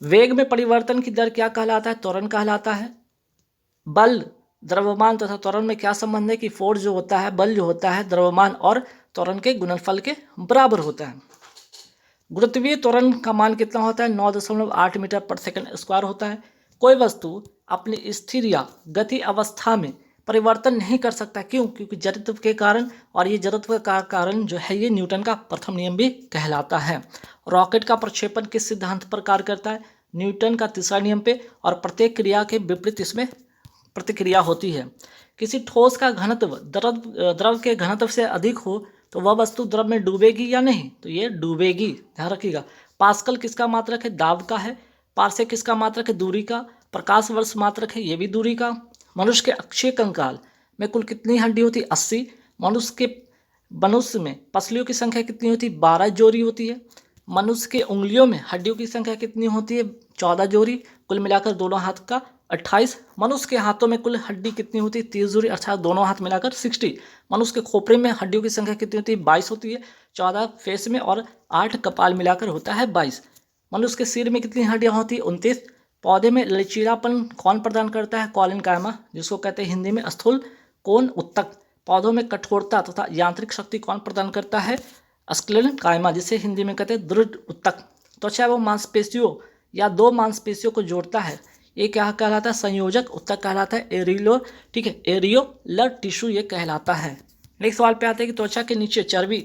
वेग में परिवर्तन की दर क्या कहलाता है? त्वरण कहलाता है। बल, द्रव्यमान तथा त्वरण में क्या संबंध है? कि फोर्स जो होता है, बल जो होता है, द्रव्यमान और त्वरण के गुणनफल के बराबर होता है। गुरुत्वीय त्वरण का मान कितना होता है? 9.8 मीटर पर सेकंड स्क्वायर होता है। कोई वस्तु अपनी स्थिर या गति अवस्था में परिवर्तन नहीं कर सकता, क्यों? क्योंकि जड़त्व के कारण, और ये जड़त्व का कारण जो है ये न्यूटन का प्रथम नियम भी कहलाता है। रॉकेट का प्रक्षेपण किस सिद्धांत पर कार्य करता है? न्यूटन का तीसरा नियम पे, और प्रत्येक क्रिया के विपरीत इसमें प्रतिक्रिया होती है। किसी ठोस का घनत्व द्रव के घनत्व से अधिक हो तो वह वस्तु द्रव में डूबेगी या नहीं? तो ये डूबेगी, ध्यान रखिएगा। पास्कल किसका मात्रक है? दाब का है। पारसे किसका मात्रक है? दूरी का। प्रकाश वर्ष मात्रक है, ये भी दूरी का। मनुष्य के अक्षीय कंकाल में कुल कितनी हड्डी होती है? 80। मनुष्य में पसलियों की संख्या कितनी होती है? 12 जोड़ी होती है। मनुष्य के उंगलियों में हड्डियों की संख्या कितनी होती है? 14 जोड़ी। कुल मिलाकर दोनों हाथ का 28। मनुष्य के हाथों में कुल हड्डी कितनी होती है? 30 जोड़ी, अर्थात दोनों हाथ मिलाकर 60। मनुष्य के खोपड़े में हड्डियों की संख्या कितनी होती है? 22 होती है। 14 फेस में और 8 कपाल मिलाकर होता है 22। मनुष्य के सिर में कितनी हड्डियां होती है? 29। पौधे में लचीलापन कौन प्रदान करता है? कॉलिन कायमा, जिसको कहते हैं हिंदी में स्थूल कोण उत्तक। पौधों में कठोरता तथा यांत्रिक शक्ति कौन प्रदान करता है? स्क्लेरन कायमा, जिसे हिंदी में कहते हैं दृढ़ उत्तक। त्वचा एवं मांसपेशियों या दो मांसपेशियों को जोड़ता है, ये क्या कहलाता है? संयोजक उत्तक कहलाता है। एरियो, ठीक है, एरियोलर टिश्यू ये कहलाता है। नेक्स्ट सवाल पे आते हैं कि त्वचा के नीचे चर्बी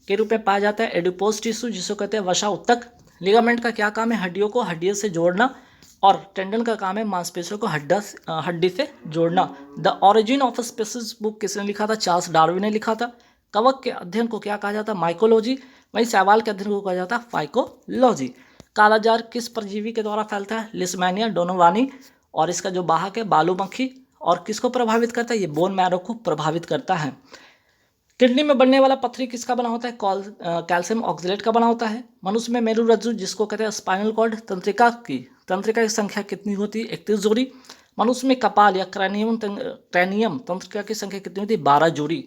के रूप में पाया जाता है एडिपोज टिश्यू, जिसको कहते हैं वसा उत्तक। लिगामेंट का क्या काम है? हड्डियों को हड्डियों से जोड़ना, और टेंडन का काम है मांसपेशियों को हड्डी से जोड़ना। The origin of species book किसने लिखा था? चार्ल्स डार्विन ने लिखा था। कवक के अध्ययन को क्या कहा जाता है? माइकोलॉजी। वहीं शैवाल के अध्ययन को कहा जाता है फाइकोलॉजी। कालाजार किस परजीवी के द्वारा फैलता है? लिस्मेनिया डोनोवानी, और इसका जो वाहक है बालू मक्खी। और किसको प्रभावित करता है? ये बोन मैरो को प्रभावित करता है। किडनी में बनने वाला पत्थरी किसका बना होता है? कैल्शियम ऑक्सलेट का बना होता है। मनुष्य में मेरुरज्जु जिसको कहते हैं स्पाइनल कॉर्ड, तंत्रिका की संख्या कितनी होती है? 31 जोड़ी। मनुष्य में कपाल या क्रैनियम तंत्रिका की संख्या कितनी होती है? 12 जोड़ी।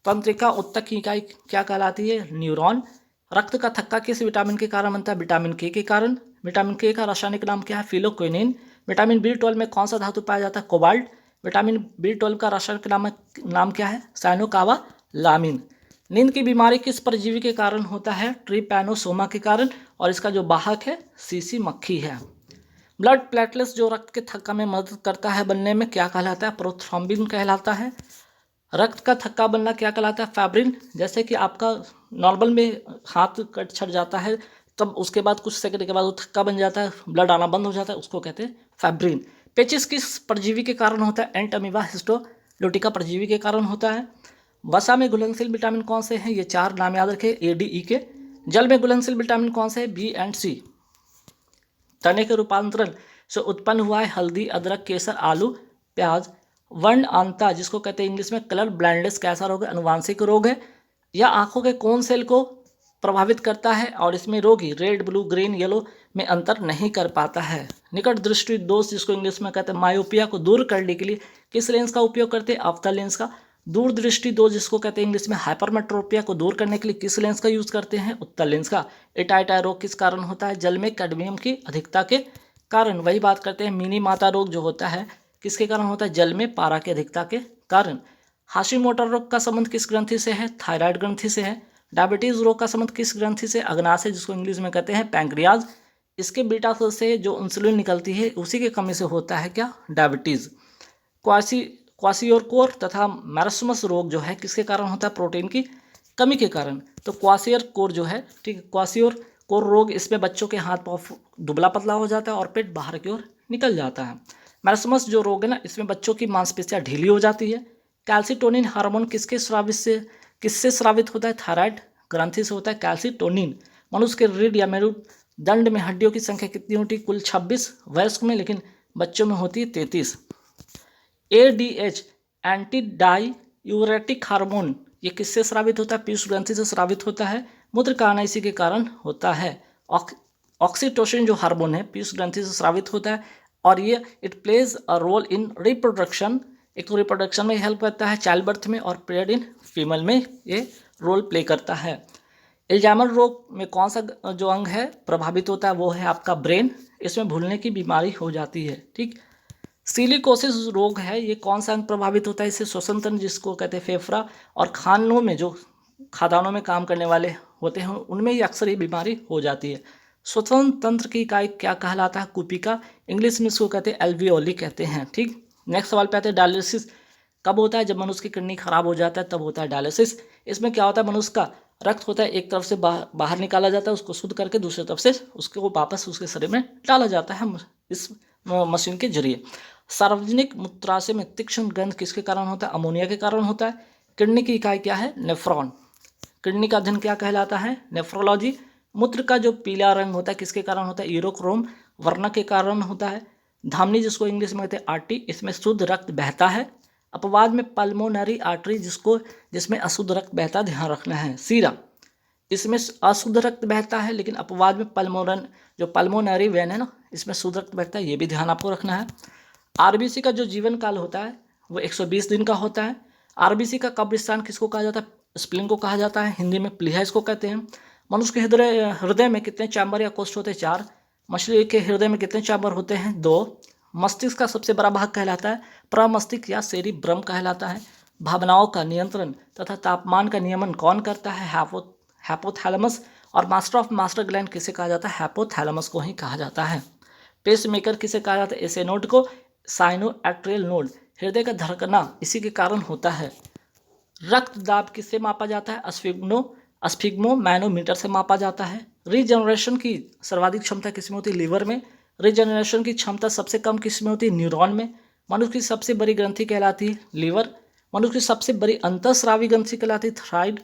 तंत्रिका उत्तक की इकाई क्या कहलाती है? न्यूरॉन। रक्त का थक्का किस विटामिन के कारण बनता है? विटामिन के कारण। विटामिन के का रासायनिक नाम क्या है? फिलोक्विनिन। विटामिन B12 में कौन सा धातु पाया जाता है? कोबाल्ट। विटामिन B12 का रासायनिक नाम क्या है? साइनोकावालामिन। नींद की बीमारी किस परजीवी के कारण होता है? ट्रिपैनोसोमा के कारण, और इसका जो वाहक है सीसी मक्खी है। ब्लड प्लेटलेट्स जो रक्त के थक्का में मदद करता है बनने में क्या कहलाता है? प्रोथ्रोम्बिन कहलाता है। रक्त का थक्का बनना क्या कहलाता है? फैब्रिन। जैसे कि आपका नॉर्मल में हाथ कट छट जाता है, तब उसके बाद कुछ सेकंड के बाद वो थक्का बन जाता है, ब्लड आना बंद हो जाता है, उसको कहते हैं फैब्रिन। पेचिस किस परजीवी के कारण होता है? एंट अमीबा हिस्टोलुटिका परजीवी के कारण होता है। वसा में घुलनशील विटामिन कौन से हैं? ये 4 नाम याद रखें A, D, E के। जल में घुलनशील विटामिन कौन से हैं? B and C। तने के रूपांतरण से उत्पन्न हुआ है हल्दी, अदरक, केसर, आलू, प्याज। वर्ण अंता जिसको कहते हैं इंग्लिश में कलर ब्लाइंडनेस कैसा रोग है? अनुवांशिक रोग है। यह आंखों के कौन सेल को प्रभावित करता है? और इसमें रोगी रेड, ब्लू, ग्रीन, येलो में अंतर नहीं कर पाता है। निकट दृष्टि दोष जिसको इंग्लिश में कहते हैं मायोपिया को दूर करने के लिए किस लेंस का उपयोग करते हैं? अवतल लेंस का। दूर दृष्टि दोष जिसको कहते हैं इंग्लिश में हाइपरमेट्रोपिया को दूर करने के लिए किस लेंस का यूज करते हैं? उत्तल लेंस का। एटाइटा रोग किस कारण होता है? जल में कैडमियम की अधिकता के कारण। वही बात करते हैं मिनी माता रोग जो होता है किसके कारण होता है? जल में पारा की अधिकता के कारण। हाशिमोटो रोग का संबंध किस ग्रंथि से है? थायराइड ग्रंथि से है। डायबिटीज रोग का संबंध किस ग्रंथि से? अग्नाशय जिसको इंग्लिश में कहते हैं पैंक्रियाज। इसके बीटा सेल से जो इंसुलिन निकलती है उसी की कमी से होता है क्या? डायबिटीज। क्वासियोरकोर तथा मैरस्मस रोग जो है किसके कारण होता है? प्रोटीन की कमी के कारण। तो क्वासियोरकोर जो है, ठीक है, क्वासियोरकोर रोग, इसमें बच्चों के हाथ पाँव दुबला पतला हो जाता है और पेट बाहर की ओर निकल जाता है। मैरस्मस जो रोग है ना, इसमें बच्चों की मांसपेशियां ढीली हो जाती है। कैल्सिटोनिन हार्मोन किससे स्रावित होता है? थायराइड ग्रंथि से होता है कैल्सिटोनिन। मनुष्य के रीढ़ या मेरुदंड में हड्डियों की संख्या कितनी होती है? कुल 26, वयस्क में, लेकिन बच्चों में होती है 33। ADH एंटी डाईयूरेटिक हार्मोन ये किससे स्रावित होता है? पीयूष ग्रंथि से स्रावित होता है। मूत्र का आना इसी के कारण होता है। ऑक्सीटोसिन जो हार्मोन है पीयूष ग्रंथि से स्रावित होता है, और ये it plays a role in reproduction. एक तो रिप्रोडक्शन में हेल्प करता है, चाइल्ड बर्थ में, और पीरियड इन फीमेल में ये रोल प्ले करता है। एल्जाइमर रोग में कौन सा जो अंग है प्रभावित होता है? वो है आपका ब्रेन। इसमें भूलने की बीमारी हो जाती है। ठीक। सिलिकोसिस रोग है, ये कौन सा अंग प्रभावित होता है? इससे श्वसन तंत्र जिसको कहते हैं फेफड़ा, और खानों में जो खादानों में काम करने वाले होते हैं उनमें ही अक्सर ये बीमारी हो जाती है। श्वसन तंत्र की इकाई क्या कहलाता है? कुपिका। इंग्लिश में इसको कहते हैं एल्वियोली कहते हैं। ठीक। नेक्स्ट सवाल पे आते हैं डायलिसिस कब होता है? जब मनुष्य की किडनी खराब हो जाता है तब होता है डायलिसिस। इसमें क्या होता है? मनुष्य का रक्त होता है एक तरफ से बाहर निकाला जाता है, उसको शुद्ध करके दूसरी तरफ से उसको वापस उसके शरीर में डाला जाता है इस मशीन के जरिए। सार्वजनिक मूत्राशय में तीक्ष्ण गंध किसके कारण होता है? अमोनिया के कारण होता है। किडनी की इकाई क्या है? नेफ्रॉन। किडनी का अध्ययन क्या कहलाता है? नेफ्रोलॉजी। मूत्र का जो पीला रंग होता है किसके कारण होता है? यूरोक्रोम वर्णक के कारण होता है। धामनी जिसको इंग्लिश में कहते हैं आर्टरी, इसमें शुद्ध रक्त बहता है। अपवाद में पल्मोनरी आर्टरी जिसमें अशुद्ध रक्त बहता, ध्यान रखना है। सीरा, इसमें अशुद्ध रक्त बहता है, लेकिन अपवाद में पल्मोनरी वेन है ना, इसमें शुद्ध रक्त बहता है, ये भी ध्यान आपको रखना है। आरबीसी का जो जीवन काल होता है वो 120 दिन का होता है। आरबीसी का कब्रिस्तान किसको कहा जाता है? स्प्लिन को कहा जाता है, हिंदी में प्लीहा इसको कहते हैं। मनुष्य के हृदय में कितने चैम्बर या कोष्ठ होते हैं? 4। मछली के हृदय में कितने चैम्बर होते हैं? 2। मस्तिष्क का सबसे बड़ा भाग कहलाता है प्रमस्तिष्क या सेरिब्रम कहलाता है। भावनाओं का नियंत्रण तथा तापमान का नियमन कौन करता है? हैपोथैलेमस। और मास्टर ऑफ मास्टर ग्लैंड किसे कहा जाता है? हैपोथैलेमस को ही कहा जाता है। पेस मेकर किसे कहा जाता है? एसे नोड को। साइनो एक्ट्रियल नोड, हृदय का धड़कना इसी के कारण होता है। रक्त दाब किससे मापा जाता है? स्फिग्मोमैनोमीटर से मापा जाता है। रीजनरेशन की सर्वाधिक क्षमता किसमें होती है? लीवर में। रीजनरेशन की क्षमता सबसे कम किसमें होती है? न्यूरॉन में। मनुष्य की सबसे बड़ी ग्रंथि कहलाती है लीवर। मनुष्य की सबसे बड़ी अंतःस्रावी ग्रंथि कहलाती है थायराइड।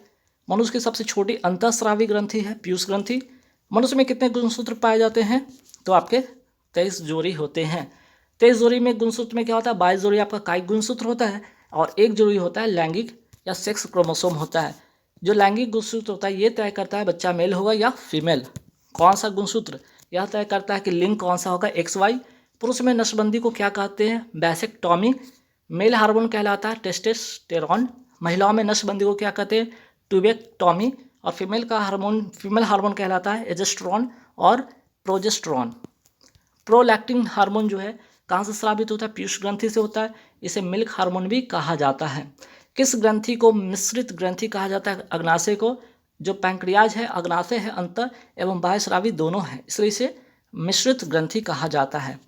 मनुष्य की सबसे छोटी अंतःस्रावी ग्रंथि है पीयूष ग्रंथि। मनुष्य में कितने गुणसूत्र पाए जाते हैं? तो आपके 23 जोड़ी होते हैं। 23 जोड़ी में गुणसूत्र में क्या होता है? 22 जोड़ी आपका कायिक गुणसूत्र होता है, और 1 जोड़ी होता है लैंगिक या सेक्स क्रोमोसोम होता है। जो लैंगिक गुणसूत्र होता है ये तय करता है बच्चा मेल होगा या फीमेल। कौन सा गुणसूत्र? यह तय करता है कि लिंग कौन सा होगा, XY। पुरुष में नसबंदी को क्या कहते हैं? वैसेक्टॉमी। मेल हार्मोन कहलाता है टेस्टोस्टेरॉन। महिलाओं में नसबंदी को क्या कहते हैं? ट्यूबेक्टॉमी। और फीमेल हार्मोन कहलाता है एजेस्ट्रॉन और प्रोजेस्ट्रॉन। प्रोलैक्टिन हार्मोन जो है कहाँ से स्रावित होता है? पीयूष ग्रंथि से होता है। इसे मिल्क हार्मोन भी कहा जाता है। किस ग्रंथि को मिश्रित ग्रंथि कहा जाता है? अग्नाशय को। जो पैंक्रियाज है, अग्नाशय है, अंतर एवं बाह्यस्रावी दोनों है, इसलिए इसे मिश्रित ग्रंथि कहा जाता है।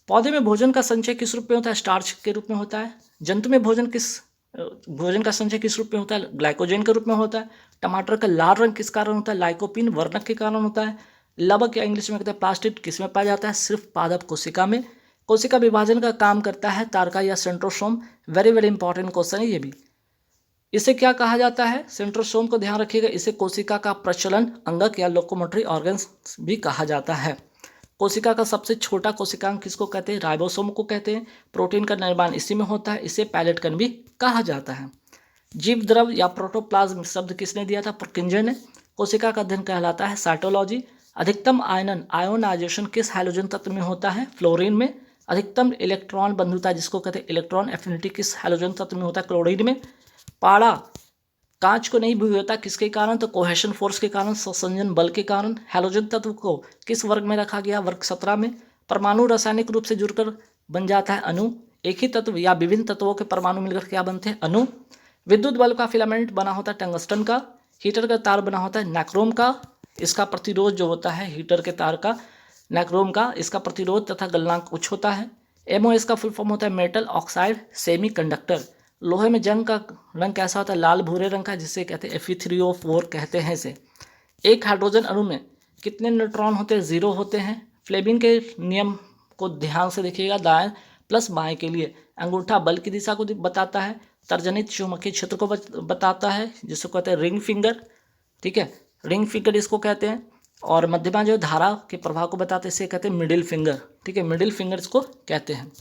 पौधे में भोजन का संचय किस रूप में होता है? स्टार्च के रूप में होता है। जंतु में भोजन का संचय किस रूप में होता है? ग्लाइकोजन के रूप में होता है। टमाटर का लाल रंग किस कारण होता है? लाइकोपीन वर्णक के कारण होता है। लवक या इंग्लिश में कहते हैं प्लास्टिड किस में पाया जाता है? सिर्फ पादप कोशिका में। कोशिका विभाजन का काम करता है तारका या centrosome. Very very important question है ये भी। इसे क्या कहा जाता है? सेंट्रोसोम को ध्यान रखिएगा। इसे कोशिका का प्रचलन अंगक या लोकोमोटरी ऑर्गन्स भी कहा जाता है। कोशिका का सबसे छोटा कोशिकांग किसको कहते हैं? राइबोसोम को कहते हैं। प्रोटीन का निर्माण इसी में होता है। इसे पैलेट कण भी कहा जाता है। जीव द्रव या प्रोटोप्लाज्म शब्द किसने दिया था? पर्किंजर ने। कोशिका का अध्ययन कहलाता है साइटोलॉजी। अधिकतम आयोनाइजेशन किस हाइड्रोजन तत्व में होता है? फ्लोरीन में। अधिकतम इलेक्ट्रॉन बंधुता जिसको कहते हैं इलेक्ट्रॉन एफिनिटी किस हाइड्रोजन तत्व में होता है? क्लोरीन में। पाड़ा कांच को नहीं भिगोता किसके कारण? तो कोहेशन फोर्स के कारण, संसंजन बल के कारण। हैलोजन तत्व को किस वर्ग में रखा गया? वर्ग 17 में। परमाणु रासायनिक रूप से जुड़कर बन जाता है अणु। एक ही तत्व या विभिन्न तत्वों के परमाणु मिलकर क्या बनते हैं? अणु। विद्युत बल्ब का फिलामेंट बना होता है टंगस्टन का। हीटर का तार बना होता है नाइक्रोम का। इसका प्रतिरोध जो होता है हीटर के तार का, नाइक्रोम का, इसका प्रतिरोध तथा गलनांक उच्च होता है। एमओएस का फुल फॉर्म होता है मेटल ऑक्साइड सेमी कंडक्टर। लोहे में जंग का रंग कैसा होता है? लाल भूरे रंग का, जिसे कहते हैं Fe3O4 कहते हैं इसे। एक हाइड्रोजन अणु में कितने न्यूट्रॉन होते हैं? 0 होते हैं। फ्लेमिंग के नियम को ध्यान से देखिएगा। दाएं प्लस बाएं के लिए अंगूठा बल की दिशा को बताता है। तर्जनित चुंबकीय क्षेत्र को बताता है, जिसको कहते हैं रिंग फिंगर। ठीक है, रिंग फिंगर इसको कहते हैं। और मध्यमा जो धारा के प्रभाव को बताते हैं इसे कहते हैं मिडिल फिंगर। ठीक है, मिडिल फिंगर इसको कहते हैं।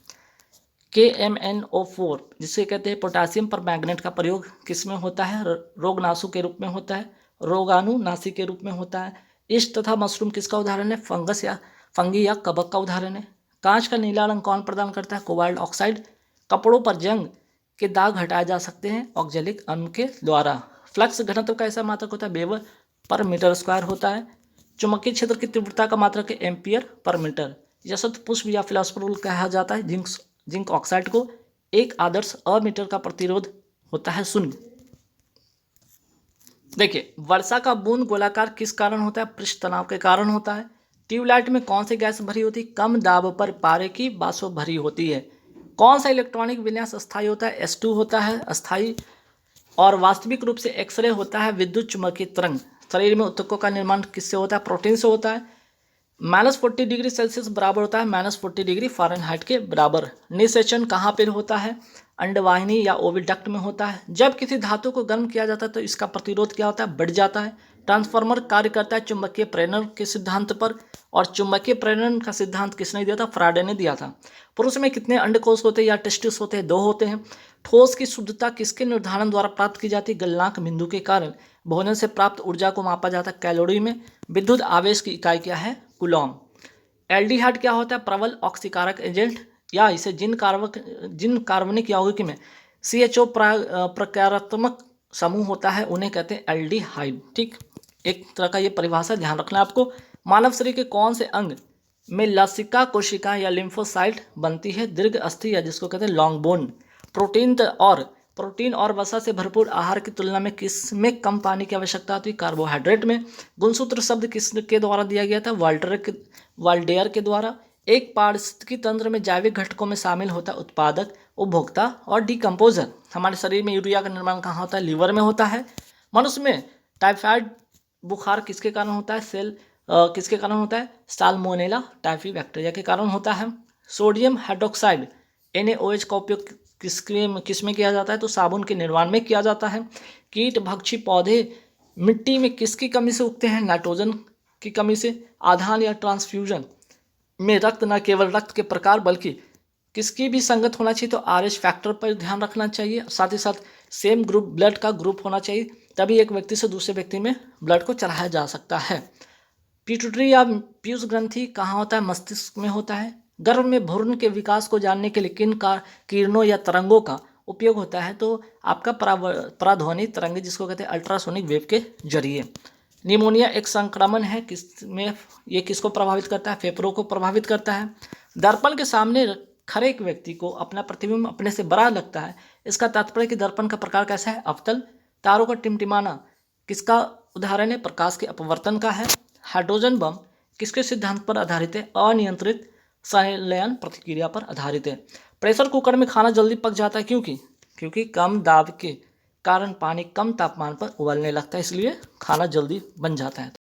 KMnO4 जिसे कहते हैं पोटासियम पर मैग्नेट का प्रयोग किस में होता है? रोगनाशु के रूप में होता है। रोगाणुनाशी के रूप में होता है। ईस्ट तथा मशरूम किसका उदाहरण है? फंगी या कवक का उदाहरण है। कांच का नीला रंग कौन प्रदान करता है? Cobalt oxide. कपड़ों पर जंग के दाग हटाए जा सकते हैं ऑक्जेलिक अणु के द्वारा। फ्लक्स घनत्व का ऐसा मात्रक होता है? वेबर पर मीटर स्क्वायर होता है। चुंबकीय क्षेत्र की तीव्रता का मात्रक है एम्पियर पर मीटर। यशत पुष्प या फिलासफर रूल कहा जाता है जिंक ऑक्साइड को। एक आदर्श अमीटर का प्रतिरोध होता है 0। देखिए, वर्षा का बूंद गोलाकार किस कारण होता है? पृष्ठ तनाव के कारण होता है। ट्यूबलाइट में कौन सी गैस भरी होती है? कम दाब पर पारे की वाष्प भरी होती है। कौन सा इलेक्ट्रॉनिक विन्यास अस्थायी होता है? S2 होता है अस्थायी। और वास्तविक रूप से एक्सरे होता है विद्युत चुम्बकीय तरंग। शरीर में ऊतकों का निर्माण किससे होता है? प्रोटीन से होता है। -40 डिग्री सेल्सियस बराबर होता है -40 डिग्री फ़ारेनहाइट के बराबर। निषेचन कहाँ पर होता है? अंडवाहिनी या ओविडक्ट में होता है। जब किसी धातु को गर्म किया जाता है तो इसका प्रतिरोध क्या होता है? बढ़ जाता है। ट्रांसफार्मर कार्य करता है चुंबकीय प्रेरण के सिद्धांत पर। और चुंबकीय प्रेरण का सिद्धांत किसने दिया था? फ्राडे ने दिया था। पुरुष में कितने अंडकोश होते हैं या टेस्टिस होते हैं? 2 होते हैं। ठोस की शुद्धता किसके निर्धारण द्वारा प्राप्त की जाती है? गलनांक बिंदु के कारण। भोजन से प्राप्त ऊर्जा को मापा जाता है कैलोरी में। विद्युत आवेश की इकाई क्या है? कूलॉम। एल्डिहाइड क्या होता है? प्रबल ऑक्सीकारक एजेंट। या इसे जिन कार्बनिक यौगिक में CHO प्रकारात्मक समूह होता है उन्हें कहते हैं एल्डिहाइड। ठीक, एक तरह का ये परिभाषा ध्यान रखना है आपको। मानव शरीर के कौन से अंग में लसिका कोशिका या लिम्फोसाइट बनती है? दीर्घ अस्थि या जिसको कहते हैं लॉन्ग बोन। प्रोटीन और वसा से भरपूर आहार की तुलना में किस में कम पानी की आवश्यकता होती है? कार्बोहाइड्रेट में। गुणसूत्र शब्द किसके द्वारा दिया गया था? वाल्डेयर के द्वारा। एक पारिस्थितिकी तंत्र में जैविक घटकों में शामिल होता है उत्पादक, उपभोक्ता और डिकम्पोजर। हमारे शरीर में यूरिया का निर्माण कहाँ होता है? लीवर में होता है। मनुष्य में टाइफाइड बुखार किसके कारण होता है? किसके कारण होता है? साल्मोनेला टाइफी बैक्टीरिया के कारण होता है। सोडियम हाइड्रोक्साइड NaOH का उपयोग किस में किया जाता है? तो साबुन के निर्माण में किया जाता है। कीट भक्षी पौधे मिट्टी में किसकी कमी से उगते हैं? नाइट्रोजन की कमी से। आधान या ट्रांसफ्यूजन में रक्त न केवल रक्त के प्रकार बल्कि किसकी भी संगत होना चाहिए, तो RH फैक्टर पर ध्यान रखना चाहिए। साथ ही साथ सेम ग्रुप ब्लड का ग्रुप होना चाहिए, तभी एक व्यक्ति से दूसरे व्यक्ति में ब्लड को चढ़ाया जा सकता है। पिट्यूटरी या पीयूष ग्रंथि कहाँ होता है? मस्तिष्क में होता है। गर्भ में भ्रूण के विकास को जानने के लिए किन का किरणों या तरंगों का उपयोग होता है? तो आपका पराध्वनि तरंगे, जिसको कहते हैं अल्ट्रासोनिक वेव के जरिए। निमोनिया एक संक्रमण है, किसमें ये किसको प्रभावित करता है? फेफड़ों को प्रभावित करता है। दर्पण के सामने खड़े एक व्यक्ति को अपना प्रतिबिंब अपने से बड़ा लगता है, इसका तात्पर्य कि दर्पण का प्रकार कैसा है? अवतल। तारों का टिमटिमाना किसका उदाहरण है? प्रकाश के अपवर्तन का है। हाइड्रोजन बम किसके सिद्धांत पर आधारित है? अनियंत्रित संलयन प्रतिक्रिया पर आधारित है। प्रेशर कुकर में खाना जल्दी पक जाता है, क्योंकि कम दाब के कारण पानी कम तापमान पर उबलने लगता है, इसलिए खाना जल्दी बन जाता है।